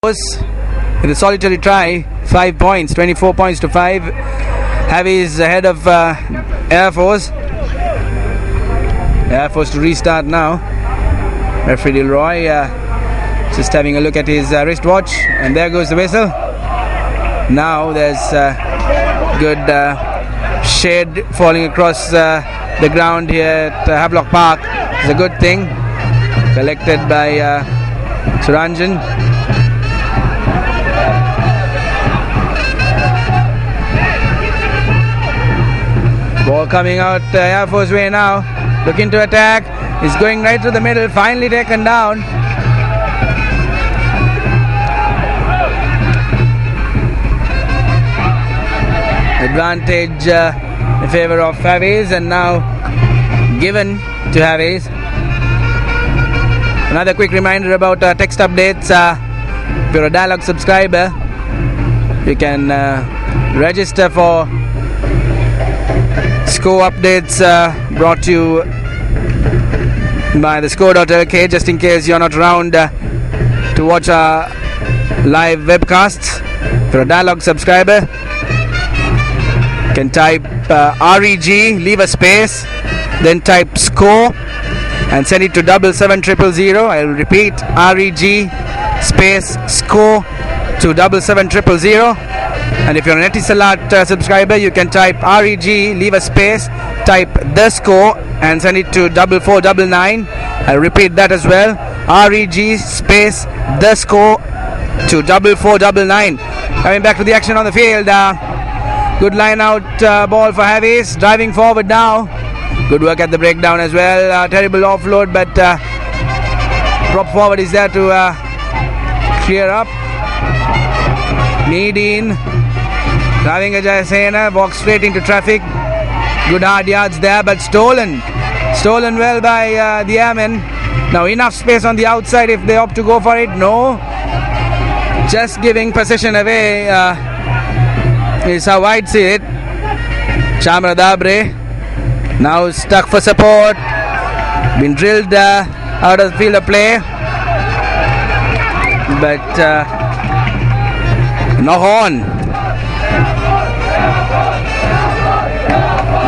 with a solitary try, 5 points, 24 points to 5. Havies ahead of Air Force. Air Force to restart now. Referee Dilroy just having a look at his wristwatch, and there goes the whistle. Now there's good shade falling across the ground here at Havelock Park. It's a good thing. Collected by Suranjan. Ball coming out Air Force way now. Looking to attack. He's going right to the middle. Finally taken down. Advantage in favour of Havies, and now given to Havies. Another quick reminder about text updates. If you're a Dialogue subscriber, you can register for score updates brought to you by TheScore.lk, just in case you're not around to watch our live webcasts. If you're a Dialogue subscriber, you can type REG, leave a space, then type score and send it to 77000. I'll repeat, REG space score to 77000. And if you're an Etisalat subscriber, you can type REG, leave a space, type TheScore and send it to 4499. I'll repeat that as well, REG space TheScore to 4499. Coming back to the action on the field. Good line out ball for Havies, driving forward now. Good work at the breakdown as well. Terrible offload, but prop forward is there to clear up. Meedeen driving Ajay Sena, walks straight into traffic. Good hard yards there, but stolen well by the airmen. Now enough space on the outside if they opt to go for it. No, just giving possession away is how I'd see it. Shamra Dabre now stuck for support, been drilled out of the field of play, but knock on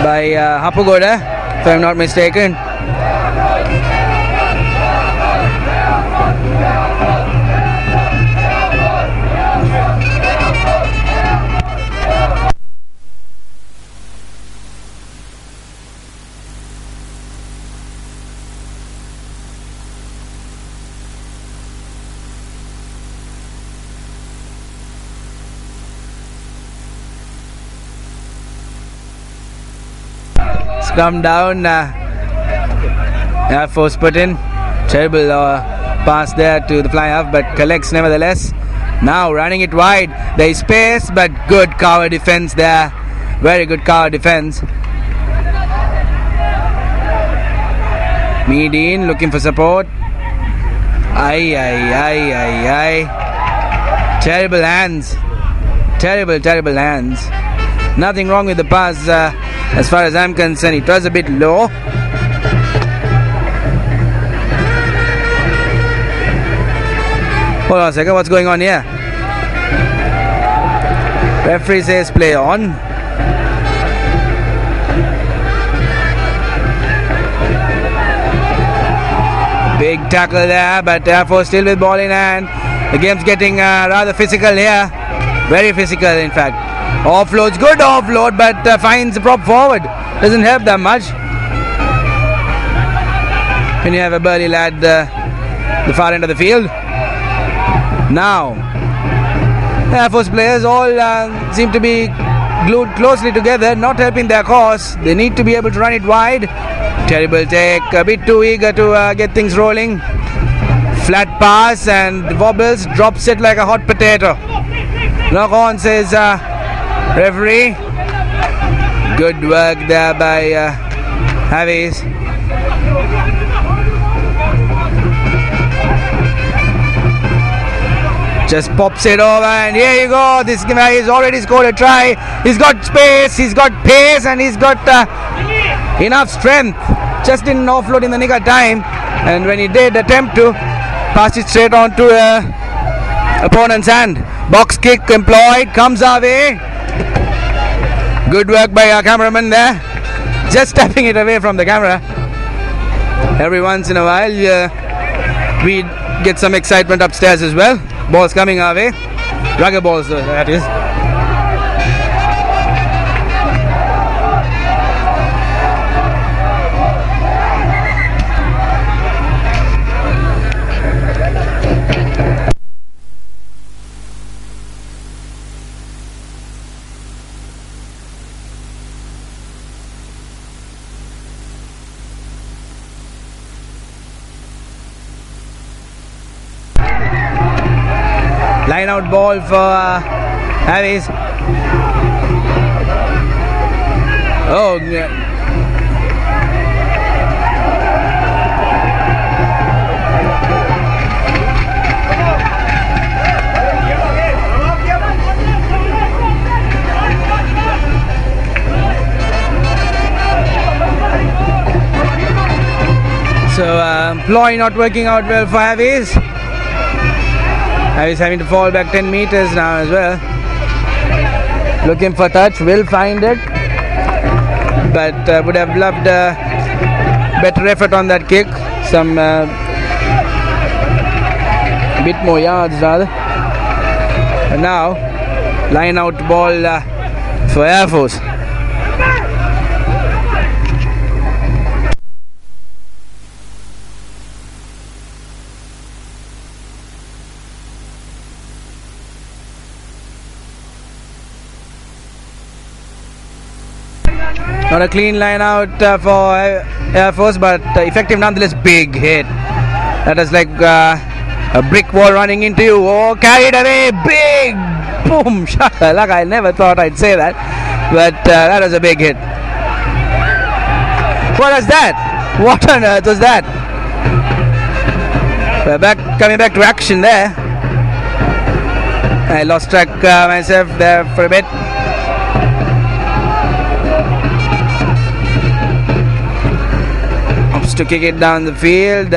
by Hapugoda, if I'm not mistaken. Scrum down, Air Force put in. Terrible pass there to the fly half, but collects nevertheless. Now running it wide, there is space, but good cover defense there. Very good cover defense. Meedeen looking for support. Aye. Terrible hands. Terrible hands. Nothing wrong with the pass as far as I'm concerned. It was a bit low. Hold on a second, what's going on here? Referee says play on. Big tackle there, but Air Force still with ball in hand. The game's getting rather physical here. Very physical, in fact. Offloads, good offload, but finds the prop forward. Doesn't help that much when you have a burly lad the far end of the field. Now Air Force players all seem to be glued closely together, not helping their cause. They need to be able to run it wide. Terrible take, a bit too eager to get things rolling. Flat pass and wobbles, drops it like a hot potato. Knock on, says referee. Good work there by Havies. Just pops it over, and here you go. This guy has already scored a try. He's got space, he's got pace, and he's got enough strength. Just didn't offload in the nick of time, and when he did attempt to, passed it straight on to opponent's hand. Box kick employed, comes our way. Good work by our cameraman there. Just tapping it away from the camera. Every once in a while we get some excitement upstairs as well. Balls coming our way. Rugger balls, that is. Line out ball for Harris. Oh, yeah. So, ploy not working out well for Harris. He's having to fall back 10 meters now as well. Looking for touch, will find it, but would have loved better effort on that kick. Some bit more yards rather. And now, line out ball for Air Force. Not a clean line out for Air Force, but effective nonetheless. Big hit. That is like a brick wall running into you. Oh, carried away. Big boom. Shakalaka. I never thought I'd say that, but that was a big hit. What was that? What on earth was that? We're coming back to action there. I lost track myself there for a bit. To kick it down the field.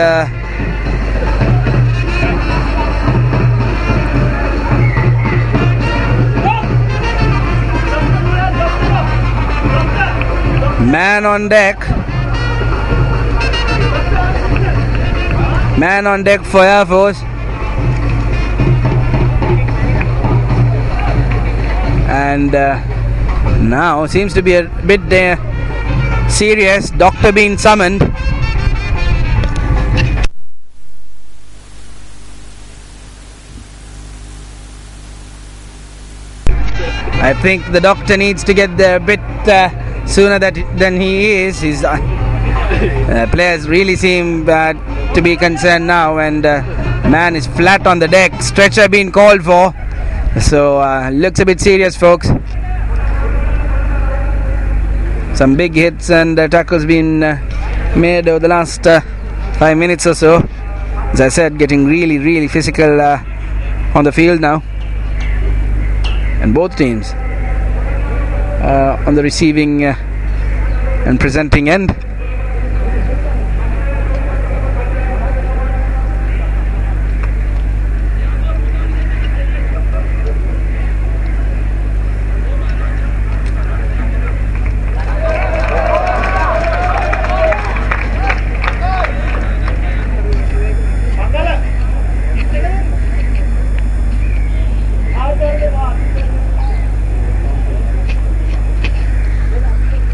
Man on deck. Man on deck for Air Force. And now seems to be a bit serious. Doctor being summoned. I think the doctor needs to get there a bit sooner than he is. His players really seem to be concerned now, and man is flat on the deck. Stretcher being called for, so looks a bit serious, folks. Some big hits and tackles being made over the last 5 minutes or so. As I said, getting really physical on the field now. And both teams on the receiving and presenting end.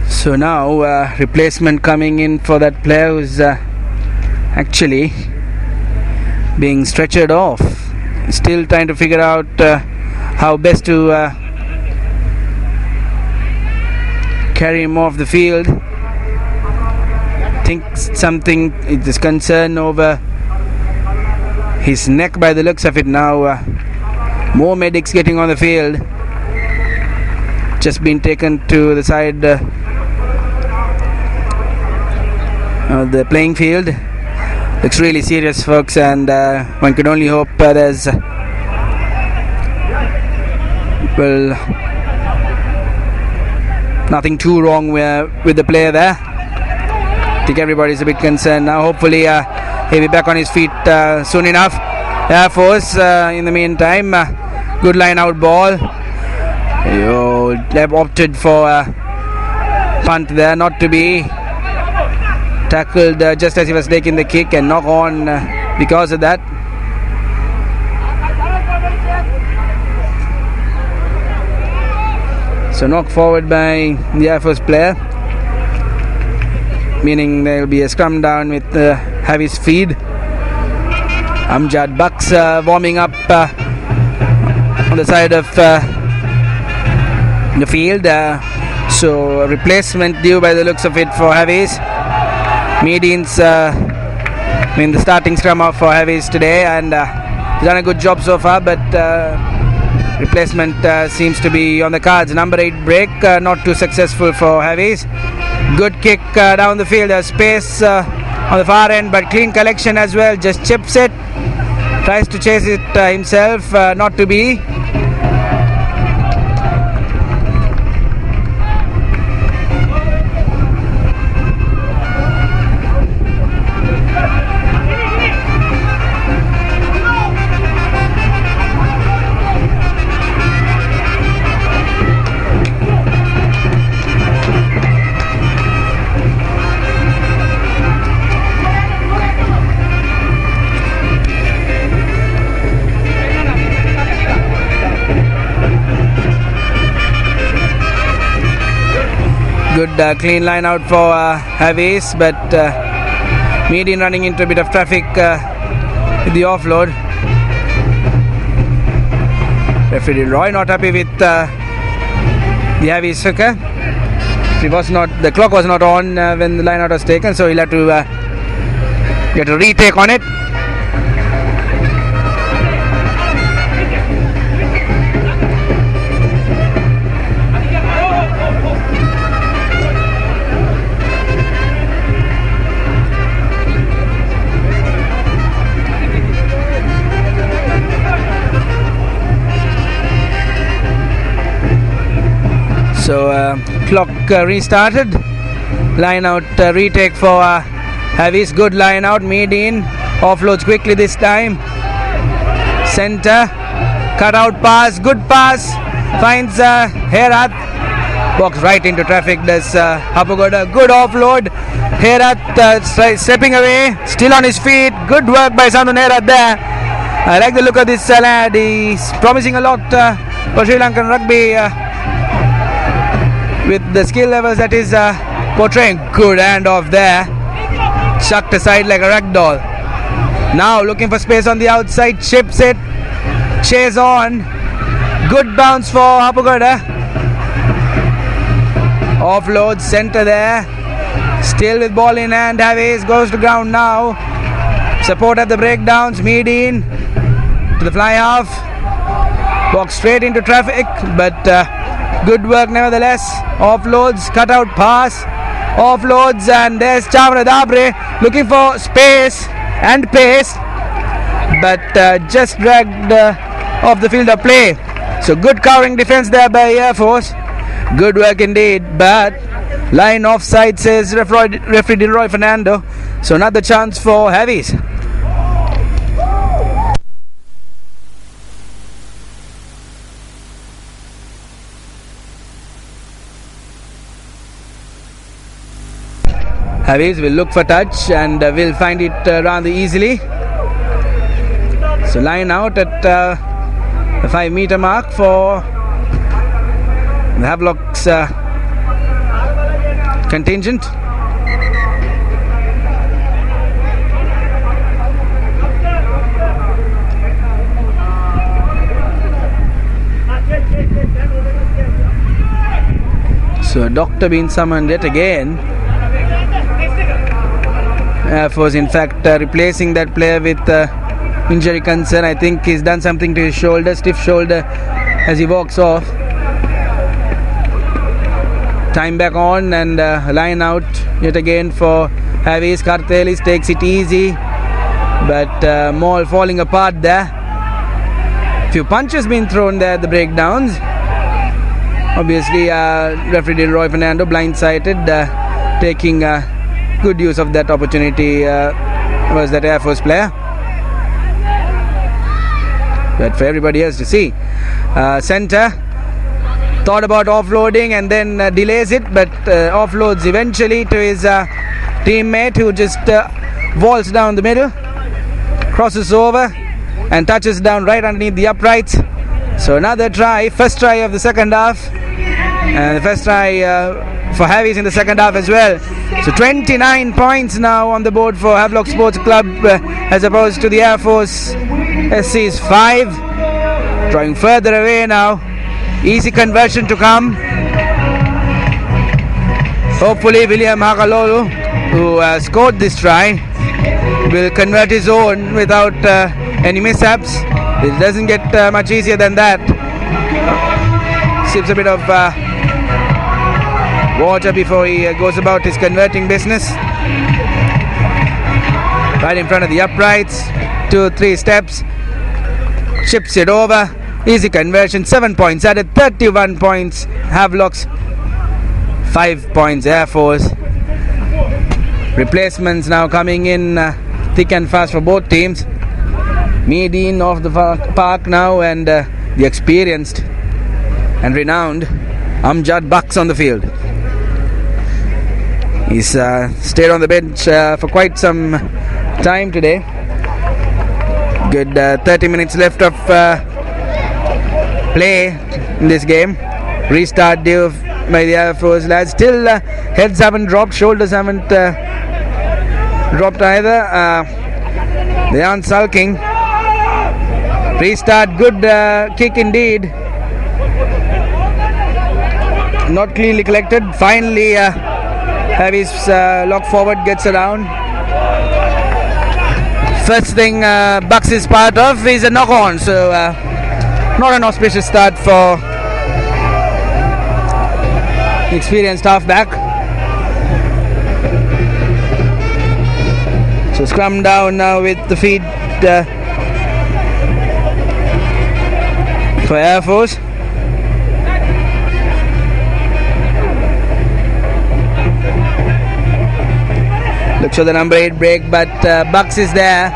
So now replacement coming in for that player who's actually being stretchered off. Still trying to figure out how best to carry him off the field. Think something is concern over his neck by the looks of it now. More medics getting on the field. Just been taken to the side the playing field. Looks really serious, folks, and one could only hope there's nothing too wrong with the player there. I think everybody's a bit concerned now. Hopefully he'll be back on his feet soon enough. Air Force in the meantime. Good line out ball. They've opted for punt there, not to be tackled just as he was taking the kick, and knock on because of that. So knock forward by the Air Force player, meaning there will be a scrum down with Havi's feed. Amjad Bucks warming up on the side of the field. So a replacement due by the looks of it for Havis. Meadeen's the starting scrum off for Havis today, and he's done a good job so far, but replacement seems to be on the cards. Number 8 break, not too successful for Havis. Good kick down the field. There's space on the far end, but clean collection as well. Just chips it, tries to chase it himself, not to be. Good clean line out for Havis, but Meadeen running into a bit of traffic with the offload. Referee Roy not happy with the Havis hooker. The clock was not on when the line out was taken, so he'll have to get a retake on it. So clock restarted. Line out retake for Havis. Good line out. Meadeen offloads quickly this time. Center. Cut out pass. Good pass. Finds Herath. Walks right into traffic. Does Hapagoda. Good offload. Herath stepping away. Still on his feet. Good work by Sandhu Herath there. I like the look of this lad. He's promising a lot for Sri Lankan rugby. With the skill levels that is portraying. Good handoff there. Chucked aside like a rag doll. Now looking for space on the outside. Chips it. Chase on. Good bounce for Hapagoda. Offload. Center there. Still with ball in hand. Havis goes to ground now. Support at the breakdowns. Meadeen to the fly half. Walks straight into traffic, but good work nevertheless. Offloads, cut out pass, offloads, and there's Chavra Dabre looking for space and pace, but just dragged off the field of play. So good covering defense there by Air Force. Good work indeed, but line offside, says referee Dilroy Fernando. So another chance for Havis. Havis will look for touch and will find it rather easily. So line out at the 5 meter mark for the Havelocks contingent. So a doctor being summoned yet again. Air Force in fact replacing that player with injury concern. I think he's done something to his shoulder, stiff shoulder, as he walks off. Time back on and line out yet again for Havis. Kartelis takes it easy, but Maul falling apart there. Few punches been thrown there at the breakdowns. Obviously referee Dilroy Fernando blindsided, taking good use of that opportunity was that Air Force player. but for everybody else to see. Center thought about offloading and then delays it, but offloads eventually to his teammate, who just vaults down the middle, crosses over and touches down right underneath the uprights. So another try, first try of the second half, and the first try for Havies in the second half as well. So 29 points now on the board for Havelocks Sports Club as opposed to the Air Force SC's 5. Drawing further away now. Easy conversion to come. Hopefully William Hakalolu, who scored this try, will convert his own without any mishaps. It doesn't get much easier than that. Sips a bit of water before he goes about his converting business. Right in front of the uprights, 2-3 steps, chips it over. Easy conversion. 7 points added, 31 points Havelocks, 5 points Air Force. Replacements now coming in thick and fast for both teams. Meedeen off the park now, and the experienced and renowned Amjad Bucks on the field. He's stayed on the bench for quite some time today. Good 30 minutes left of play in this game. Restart due by the Air Force lads. Still heads haven't dropped, shoulders haven't dropped either. They aren't sulking. Restart, good kick indeed. Not cleanly collected. Finally Havies lock forward gets around. First thing Bucks is part of is a knock on, so not an auspicious start for the experienced halfback. So scrum down now with the feed for Air Force. Looks for the number 8 break, but Bucks is there.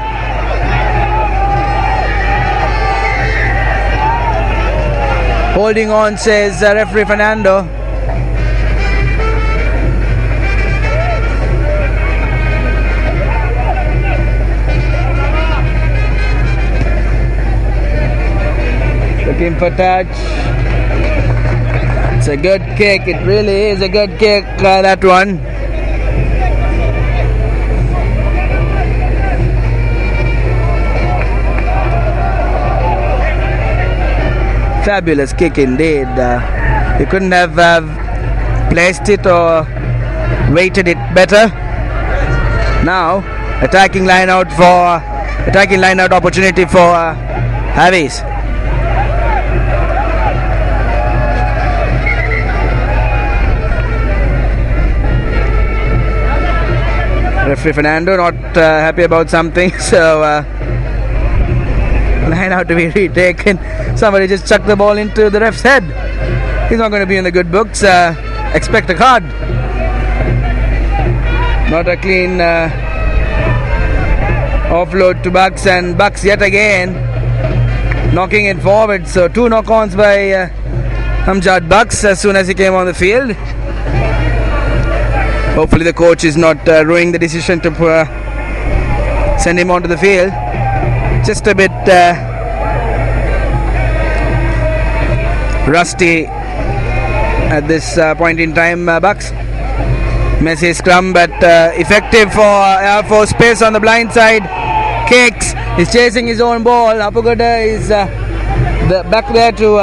Holding on, says referee Fernando. Looking for touch. It's a good kick. It really is a good kick, that one. Fabulous kick indeed. You couldn't have placed it or weighted it better. Now attacking line out opportunity for Havies. Referee Fernando not happy about something, so line out to be retaken. Somebody just chucked the ball into the ref's head. He's not going to be in the good books. Expect a card. Not a clean offload to Bucks, and Bucks yet again knocking it forward. So 2 knock-ons by Amjad Bucks as soon as he came on the field. Hopefully the coach is not ruining the decision to send him onto the field. Just a bit rusty at this point in time, Bucks. Messy scrum, but effective for Air Force. Space on the blind side. Kicks. He's chasing his own ball. Apugoda is back there to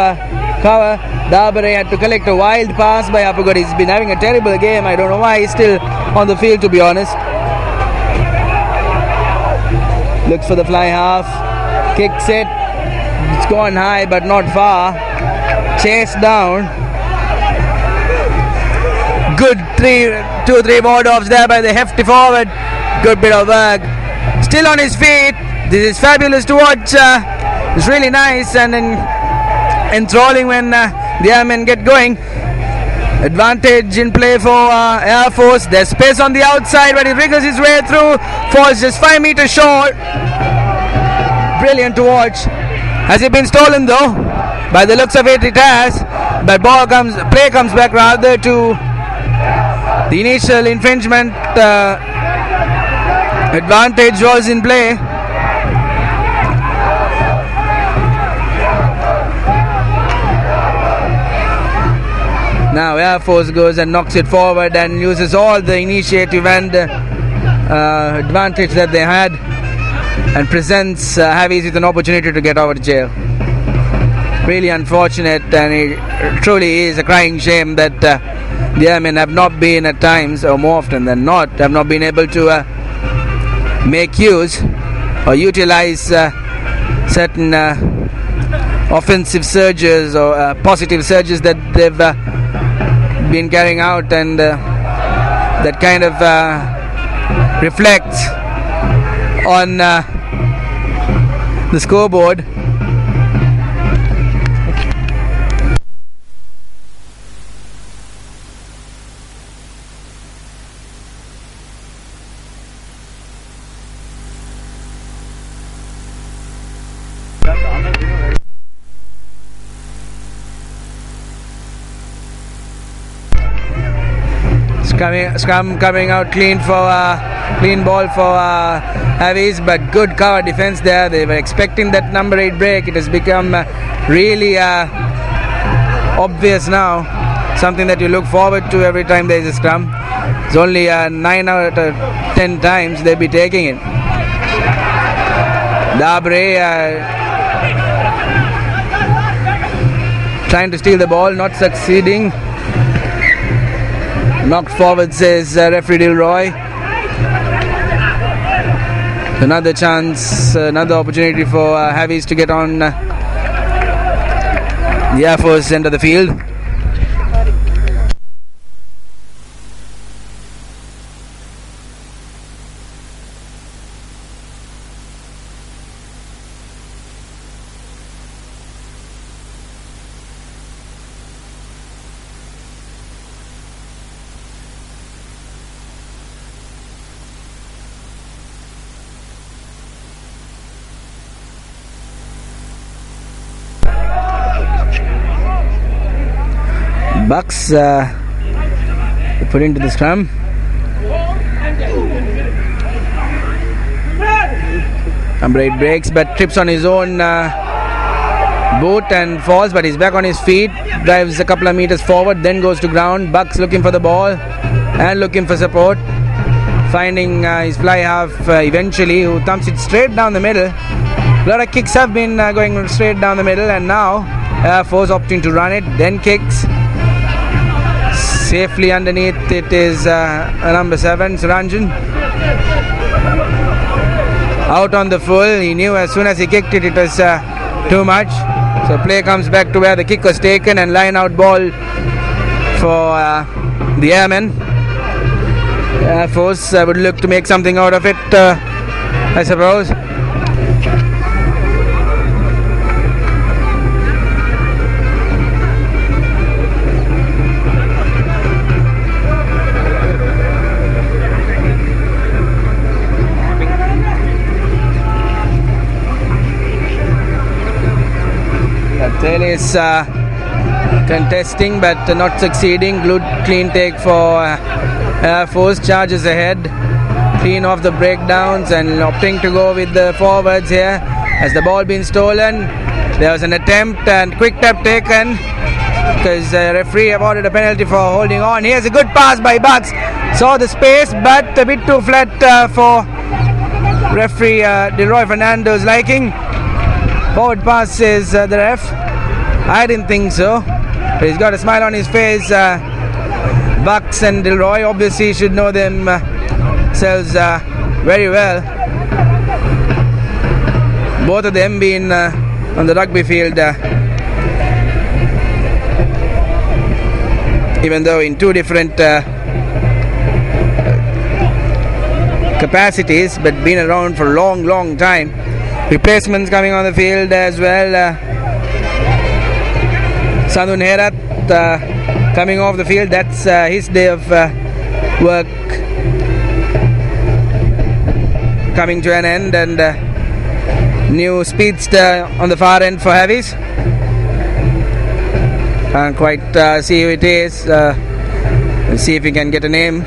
cover. Dabare had to collect a wild pass by Apugoda. He's been having a terrible game. I don't know why he's still on the field, to be honest. Looks for the fly half. Kicks it. It's gone high but not far. Chased down. Good 2-3 ward offs there by the hefty forward. Good bit of work. Still on his feet. This is fabulous to watch. It's really nice and enthralling when the airmen get going. Advantage in play for Air Force. There's space on the outside, but he wriggles his way through. Falls just 5 meters short. Brilliant to watch. Has it been stolen though? By the looks of it, it has. But play comes back rather to the initial infringement. Advantage was in play. Now Air Force goes and knocks it forward and uses all the initiative and advantage that they had, and presents Havies with an opportunity to get out of jail. Really unfortunate, and it truly is a crying shame that the airmen have not been at times, or more often than not, have not been able to make use or utilize certain offensive surges or positive surges that they've been carrying out, and that kind of reflects on the scoreboard. Scrum coming out clean ball for Havies, but good cover defense there. They were expecting that number 8 break. It has become really obvious now, something that you look forward to every time there is a scrum. It's only 9 out of 10 times they'll be taking it. Dabre trying to steal the ball, not succeeding. Knocked forward, says referee Dilroy. Another chance, another opportunity for Havies to get on the Air Force end of the field. Bucks put into the scrum. Number 8 breaks, but trips on his own boot and falls, but he's back on his feet, drives a couple of meters forward, then goes to ground. Bucks looking for the ball and looking for support, finding his fly half eventually, who thumps it straight down the middle. A lot of kicks have been going straight down the middle, and now Air Force opting to run it, then kicks. Safely underneath it is number 7, Suranjan. Out on the full. He knew as soon as he kicked it, it was too much. So play comes back to where the kick was taken, and line out ball for the airmen. Air Force would look to make something out of it, I suppose. Tail is contesting but not succeeding. Good clean take for Air Force. Charges ahead, clean off the breakdowns, and opting to go with the forwards here. Has the ball been stolen? There was an attempt and quick tap taken, because the referee awarded a penalty for holding on. Here's a good pass by Bucks. Saw the space, but a bit too flat for referee Leroy Fernando's liking. Forward pass is the ref. I didn't think so, but he's got a smile on his face. Bucks and Dilroy obviously should know themselves very well. Both of them being on the rugby field, even though in two different capacities, but been around for a long time. Replacements coming on the field as well. Sandun Herat coming off the field. That's his day of work coming to an end, and New speedster on the far end for heavies. Can't quite see who it is. Let's see if we can get a name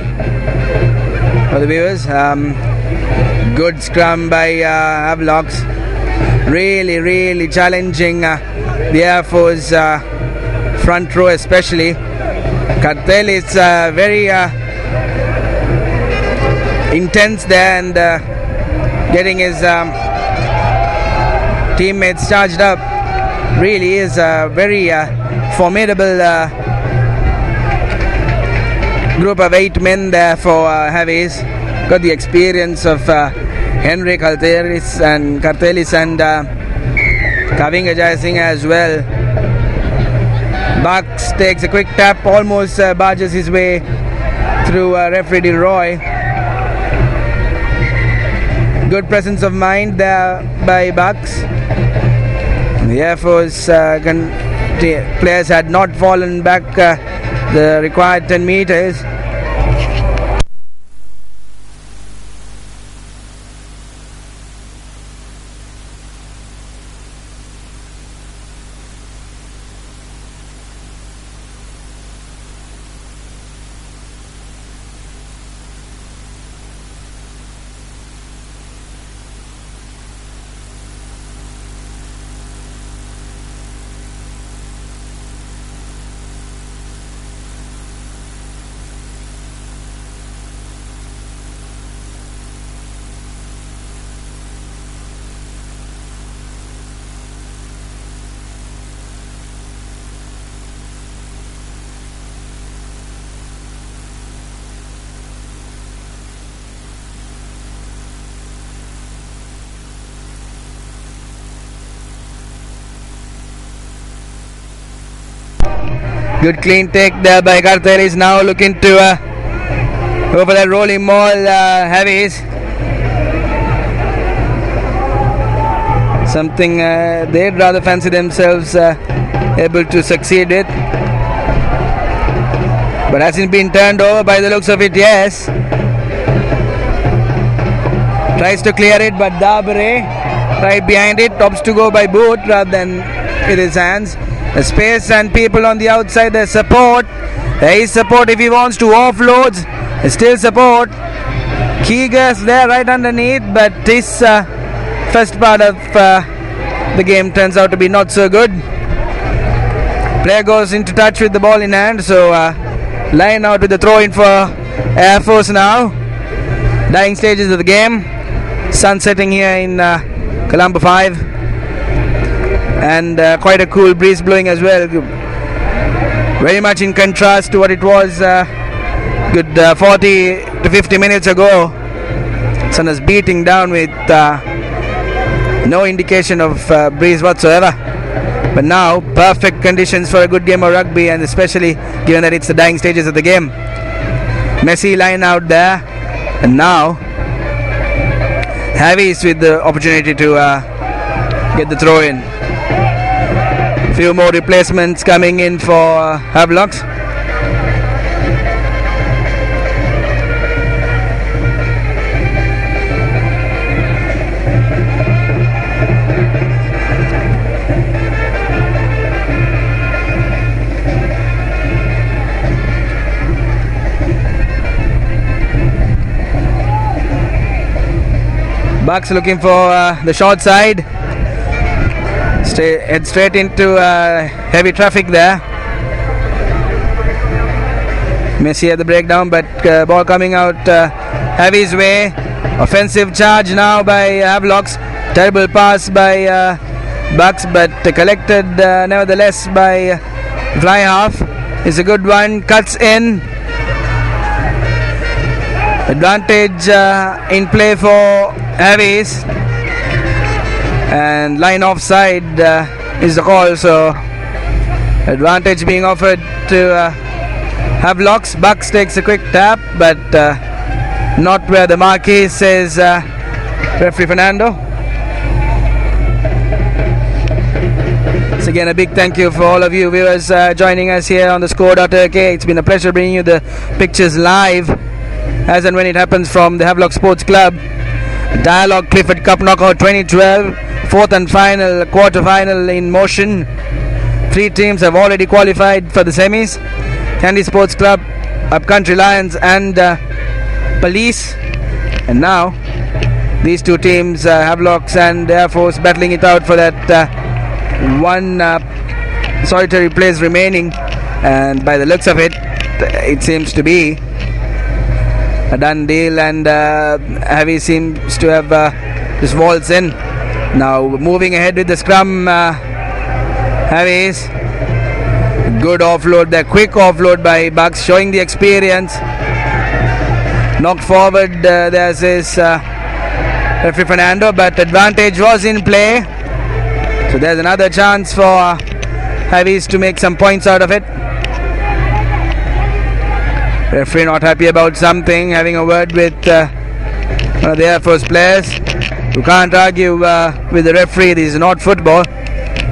for the viewers. Good scrum by Havelocks. Really challenging the Air Force front row especially. Kartel is very intense there and getting his teammates charged up. Really is a very formidable group of 8 men there for heavies. Got the experience of Henry Kartelis and Kavinga Jai Singh as well. Bucks takes a quick tap, almost barges his way through referee Roy. Good presence of mind there by Bucks. The Air Force players had not fallen back the required 10 meters. Good clean take there by Kartel. Is now looking to go for that rolling maul heavies. Something they'd rather fancy themselves able to succeed with. But hasn't been turned over by the looks of it, yes. Tries to clear it, but Dabare right behind it, opts to go by boot rather than with his hands. The space and people on the outside, the support. There is support if he wants to offload. There's still support. Keegas there right underneath, but this first part of the game turns out to be not so good. Player goes into touch with the ball in hand, so line out with the throw in for Air Force now. Dying stages of the game. Sun setting here in Colombo 5. And quite a cool breeze blowing as well. Very much in contrast to what it was good 40 to 50 minutes ago. Sun is beating down with no indication of breeze whatsoever. But now, perfect conditions for a good game of rugby, and especially given that it's the dying stages of the game. Messy line out there, and now Heavies with the opportunity to get the throw in. Few more replacements coming in for Havelocks. Bucks looking for the short side. Head straight into heavy traffic there. Messi at the breakdown, but ball coming out Heavy's way. Offensive charge now by Havelocks. Terrible pass by Bucks, but collected nevertheless by fly half. Is a good one. Cuts in. Advantage in play for Heavies, and line offside is the call, so advantage being offered to Havelocks. Bucks takes a quick tap, but not where the mark is, says referee Fernando. Once again, a big thank you for all of you viewers joining us here on TheScore.lk. It's been a pleasure bringing you the pictures live as and when it happens from the Havelock Sports Club. Dialogue Clifford Cup Knockout 2012, fourth and final quarter-final in motion. 3 teams have already qualified for the semis. Candy Sports Club, Upcountry Lions and Police. And now these 2 teams, Havelocks and Air Force, battling it out for that one solitary place remaining. And by the looks of it, it seems to be a done deal, and Heavy seems to have just waltzed in. Now moving ahead with the scrum, Heavies. Good offload there, quick offload by Bucks, showing the experience. Knocked forward, there's his referee Fernando, but advantage was in play. So there's another chance for Heavies to make some points out of it. Referee not happy about something, having a word with one of the Air Force players. You can't argue with the referee. This is not football.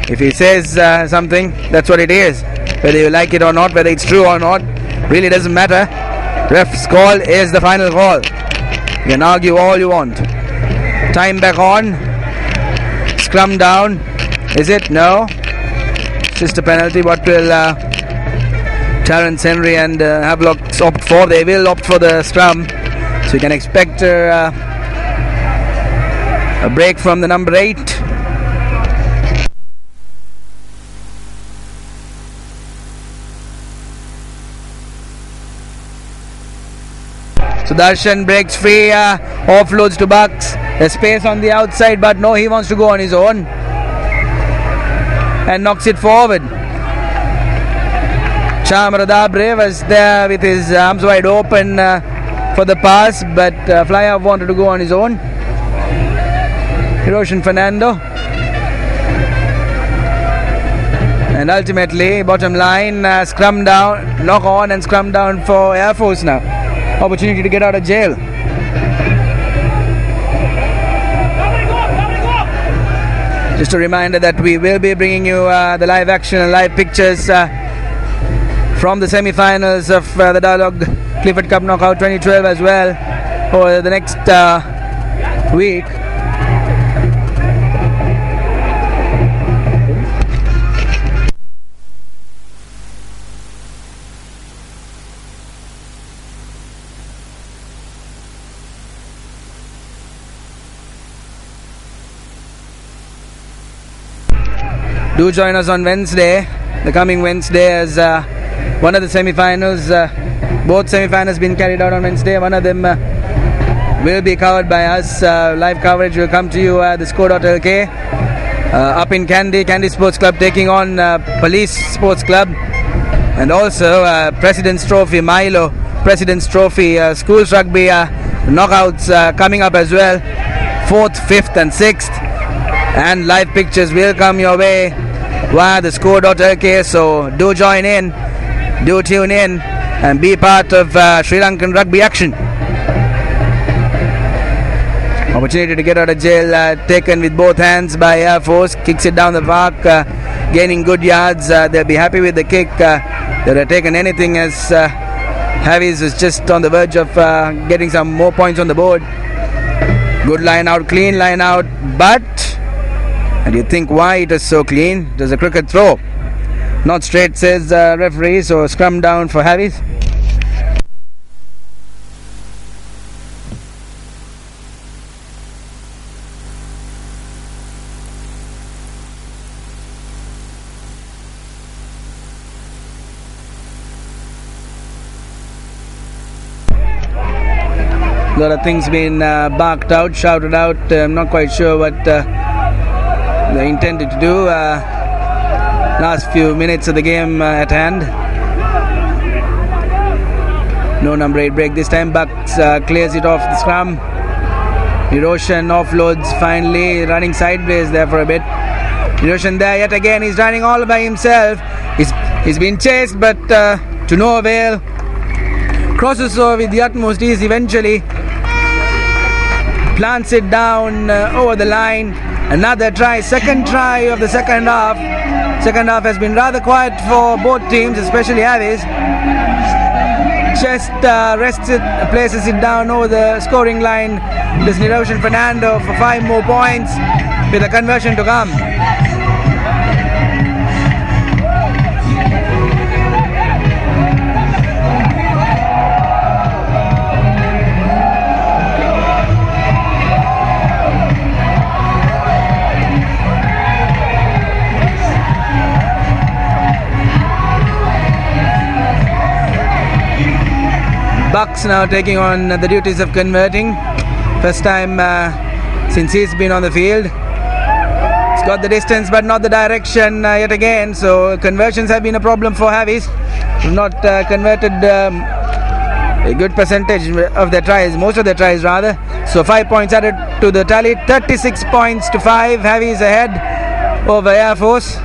If he says something, that's what it is. Whether you like it or not, whether it's true or not, really doesn't matter. Ref's call is the final call. You can argue all you want. Time back on. Scrum down. Is it? No. Just a penalty. What will Terence Henry and Havelocks opt for? They will opt for the scrum. So you can expect a break from the number 8. So Darshan breaks free, offloads to Bucks. There's space on the outside, but no, he wants to go on his own and knocks it forward. Chamradabre was there with his arms wide open for the pass, but Flyer wanted to go on his own. Hiroshi Fernando. And ultimately, bottom line, scrum down, knock on and scrum down for Air Force now. Opportunity to get out of jail. Just a reminder that we will be bringing you the live action and live pictures from the semi-finals of the Dialogue Clifford Cup Knockout 2012 as well over the next week. Do join us on Wednesday, the coming Wednesday, as one of the semi-finals, both semi-finals being carried out on Wednesday. One of them will be covered by us. Live coverage will come to you at TheScore.lk. Up in Candy Sports Club taking on Police Sports Club, and also President's Trophy, Milo President's Trophy, Schools Rugby knockouts coming up as well, 4th, 5th and 6th. And live pictures will come your way via TheScore.lk, so do join in, do tune in and be part of Sri Lankan rugby action. Opportunity to get out of jail taken with both hands by Air Force, kicks it down the park, gaining good yards. They'll be happy with the kick. They would have taken anything, as Havies is just on the verge of getting some more points on the board. Good line out, clean line out, but and you think why it is so clean? It was a crooked throw. Not straight, says referee, so scrum down for Havies. A lot of things being barked out, shouted out. I'm not quite sure what they intended to do. Last few minutes of the game at hand. No number 8 break this time. Bucks clears it off the scrum. Hiroshan offloads finally, running sideways there for a bit. Hiroshan there yet again. He's running all by himself. He's been chased, but to no avail. Crosses over with the utmost ease eventually. Plants it down over the line. Another try, second try of the second half. Second half has been rather quiet for both teams, especially Havies. just places it down over the scoring line. This Niroshan Fernando for 5 more points with a conversion to come. Bucks now taking on the duties of converting. First time since he's been on the field. He's got the distance but not the direction yet again. So conversions have been a problem for Havis. Not converted a good percentage of their tries, most of their tries rather. So 5 points added to the tally. 36 points to 5. Havis ahead over Air Force.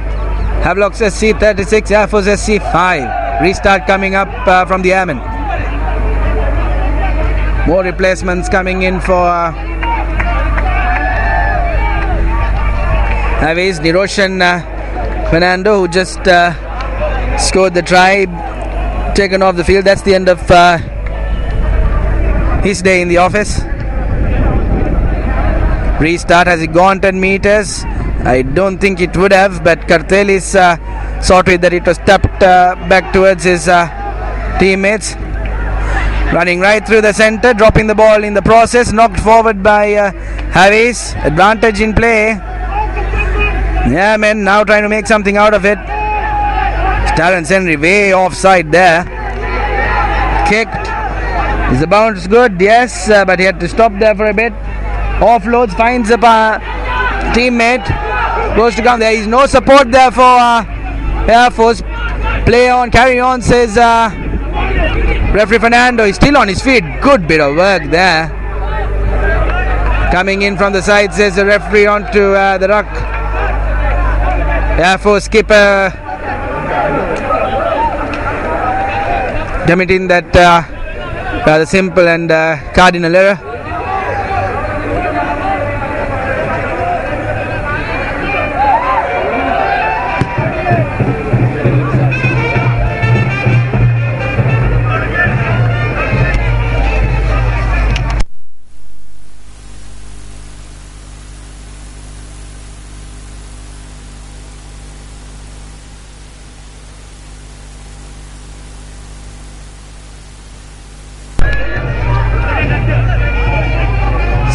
Havelocks SC 36, Air Force SC 5. Restart coming up from the Airmen. More replacements coming in for Havis. Niroshan Fernando, who just scored the try, taken off the field. That's the end of his day in the office. Restart, has it gone 10 meters? I don't think it would have, but Kartelis saw to it that it was tapped back towards his teammates. Running right through the center, dropping the ball in the process, knocked forward by Havis. Advantage in play. Yeah, men now trying to make something out of it. Terence Henry way offside there. Kicked. Is the bounce good? Yes, but he had to stop there for a bit. Offloads, finds a teammate. Goes to come. There is no support there for Air Force. Play on, carry on, says referee Fernando. Is still on his feet. Good bit of work there. Coming in from the side, says the referee onto the ruck. Air Force skipper committing that rather simple and cardinal error.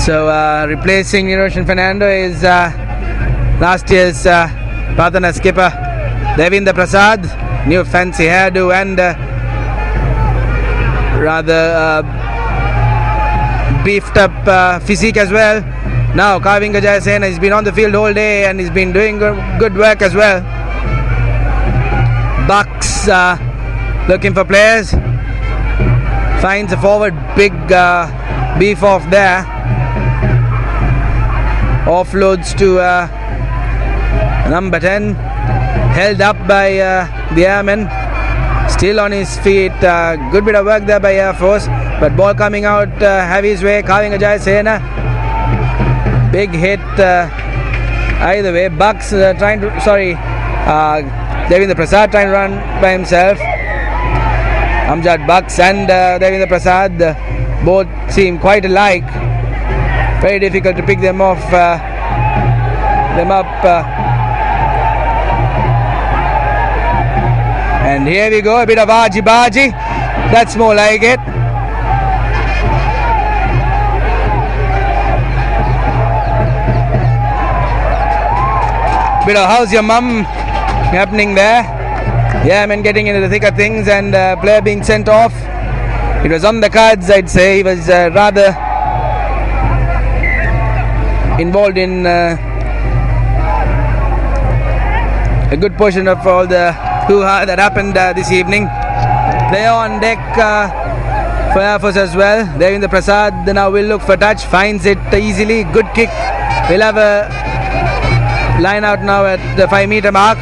So replacing Niroshan Fernando is last year's Pradhana skipper Devendra Prasad. New fancy hairdo and rather beefed up physique as well. Now Kavinga Jayasena has been on the field all day and he's been doing good work as well. Bucks looking for players. Finds a forward, big beef off there. Offloads to number 10, held up by the Airmen, still on his feet. Good bit of work there by Air Force, but ball coming out Havi's way. Kavinga Jayasena, big hit either way. Bucks trying to, Devendra Prasad trying to run by himself. Amjad Bucks and Devendra Prasad both seem quite alike. Very difficult to pick them up. And here we go, a bit of argy-bargy. That's more like it. Bit of how's your mum happening there. Yeah, man, getting into the thick of things and player being sent off. It was on the cards, I'd say. He was rather involved in a good portion of all the hoo-ha that happened this evening. Player on deck for Air Force as well. Devendra Prasad now will look for touch, finds it easily. Good kick. We'll have a line out now at the 5 meter mark.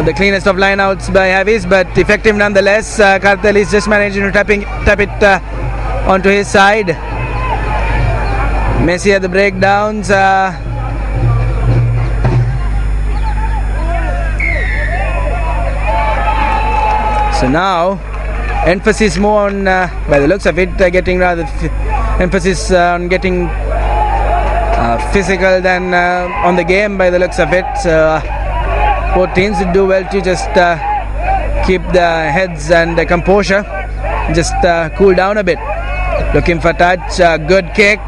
The cleanest of lineouts by Havis, but effective nonetheless. Karthal is just managing to tap it onto his side. Messi at the breakdowns. So now emphasis more on, by the looks of it, getting rather emphasis on getting physical than on the game by the looks of it. So both teams would do well to just keep the heads and the composure, just cool down a bit. Looking for touch, good kick,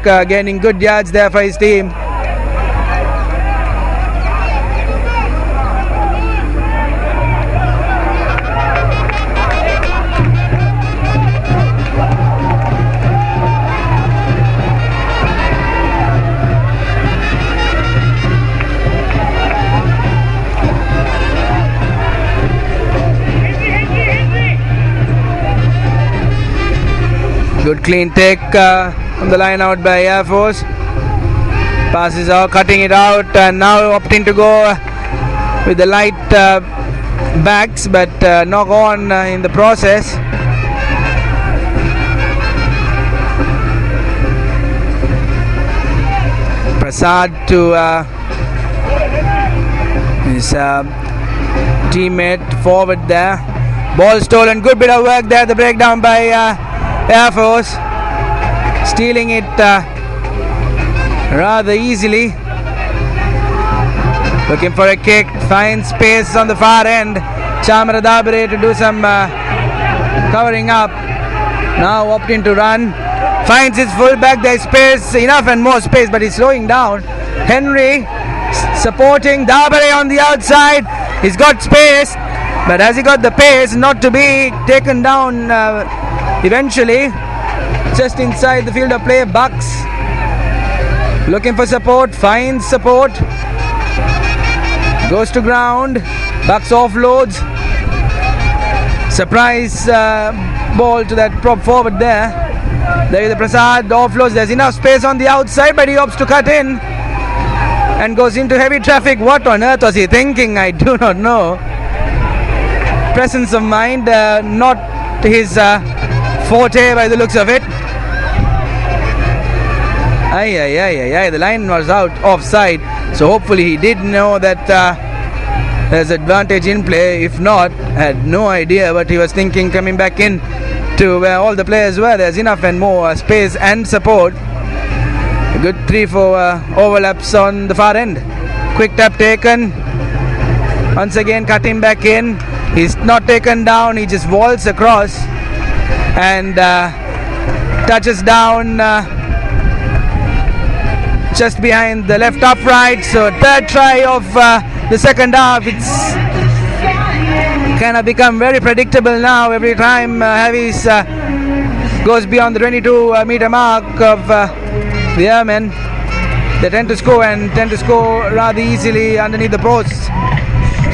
gaining good yards there for his team. Good clean take on the line out by Air Force. Passes out, cutting it out, and now opting to go with the light backs, but knock on in the process. Prasad to his teammate forward there. Ball stolen, good bit of work there. The breakdown by Air Force, stealing it rather easily. Looking for a kick, finds space on the far end. Chamara Dabare to do some covering up. Now opting to run, finds his fullback. There's space, enough and more space, but he's slowing down. Henry supporting Dabare on the outside. He's got space, but has he got the pace not to be taken down eventually? Just inside the field of play. Bucks looking for support, finds support, goes to ground. Bucks offloads, surprise ball to that prop forward there. There is the Prasad offloads. There's enough space on the outside, but he opts to cut in and goes into heavy traffic. What on earth was he thinking? I do not know. Presence of mind, not his forte by the looks of it. The line was out offside, so hopefully he did know that there's advantage in play. If not, had no idea what he was thinking coming back in to where all the players were. There's enough and more space and support. A good 3-4 overlaps on the far end. Quick tap taken. Once again cutting back in. He's not taken down, he just vaults across and touches down just behind the left upright. So third try of the second half. It's kind of become very predictable now. Every time Havis goes beyond the 22 meter mark of the airmen, they tend to score, and tend to score rather easily underneath the posts.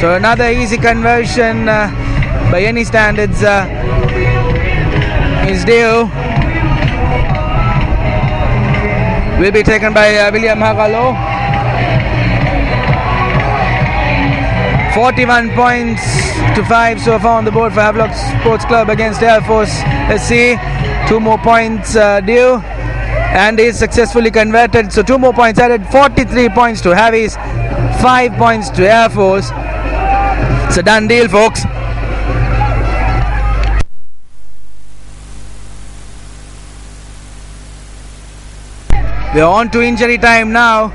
So another easy conversion by any standards is due. Will be taken by William Hagalo. 41 points to 5 so far on the board for Havelocks Sports Club against Air Force SC. 2 more points due, and is successfully converted. So 2 more points added. 43 points to Havis, 5 points to Air Force. It's a done deal, folks. We're on to injury time now.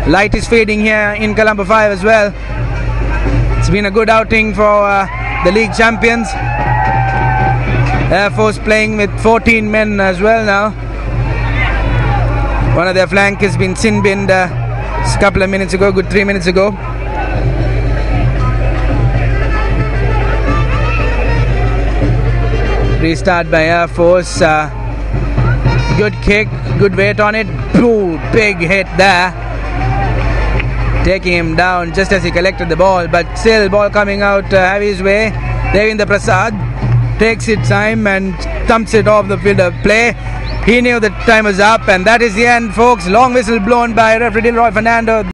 Light is fading here in Colombo 5 as well. It's been a good outing for the league champions. Air Force playing with 14 men as well now. One of their flank has been sin-binned a couple of minutes ago, good 3 minutes ago. Restart by Air Force. Good kick, good weight on it. Ooh, big hit there, taking him down just as he collected the ball, but still ball coming out Havi's way. There in the Prasad takes its time and thumps it off the field of play. He knew the time was up, and that is the end, folks. Long whistle blown by referee Roy Fernando.